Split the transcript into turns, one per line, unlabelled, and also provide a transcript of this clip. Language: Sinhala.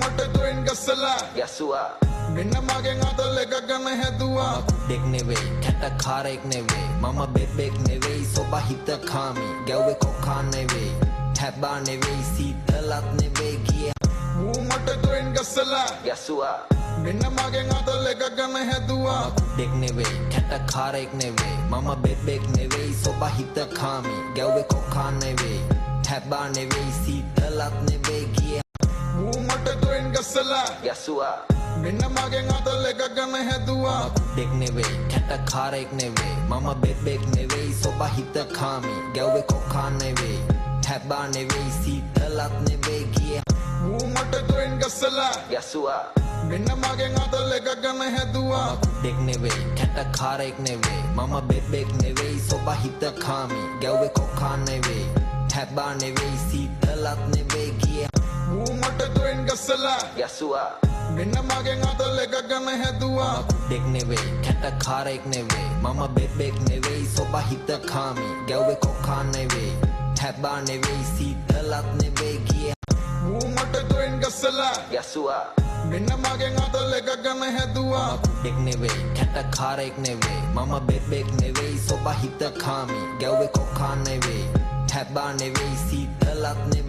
මට දුවෙන් ගස්සලා
ගැසුවා
මෙන්න මගෙන් අතල් එක ගන්න හැදුවා
දෙක් නෙවෙයි කැටකාරෙක් නෙවෙයි මම බෙබෙක් නෙවෙයි සොබ හිත කාමි ගැව්වේ කොකා නෙවෙයි හැබා නෙවෙයි සීතලත් නෙවෙයි ගියේ
ඌ මට දුවෙන් ගස්සලා
ගැසුවා
මෙන්න මගෙන් අතල් එක ගන්න හැදුවා
දෙක් නෙවෙයි කැටකාරෙක් නෙවෙයි මම බෙබෙක් නෙවෙයි සොබ හිත කාමි ගැව්වේ කොකා නෙවෙයි හැබා නෙවෙයි සීතලත් නෙවෙයි ගියේ
ඌ මට දුවෙන් ගස්සලා
ගැසුවා
මෙන්න මගෙන් අතල් එක ගන්න හැදුවා
දෙක් නෙවෙයි කැටකාරෙක් නෙවෙයි මම බෙබෙක් නෙවෙයි සොබ හිත කාමි ගැව්වේ කොකා නෙවෙයි හැබා නෙවෙයි සීතලත් නෙවෙයි ගියේ
ඌ මට දුවෙන් ගස්සලා
ගැසුවා
මෙන්න මගෙන් අතල් එක ගන්න හැදුවා
දෙක් නෙවෙයි කැටකාරෙක් නෙවෙයි මම බෙබෙක් නෙවෙයි සොබ හිත කාමි ගැව්වේ කොකා නෙවෙයි හැබා නෙවෙයි සීතලත් නෙවෙයි ගියේ
ඌ මට දුවෙන් ගස්සලා
ගැසුවා
මෙන්න මගෙන් අතල් එක ගන්න හැදුවා
දෙක් නෙවෙයි කැටකාරෙක් නෙවෙයි මම බෙබෙක් නෙවෙයි සොබ හිත කාමි ගැව්වේ කොකා නෙවෙයි හැබා නෙවෙයි සීතලත් නෙවෙයි ගියේ
ඌ මට දුවෙන් ගස්සලා
ගැසුවා
මෙන්න මගෙන් අතල් එක ගන්න හැදුවා
දෙක් නෙවෙයි කැටකාරෙක් නෙවෙයි මම බෙබෙක් නෙවෙයි සොබ හිත කාමි ගැව්වේ කොකා නෙවෙයි හැබා නෙවෙයි සීතලත් නෙවෙයි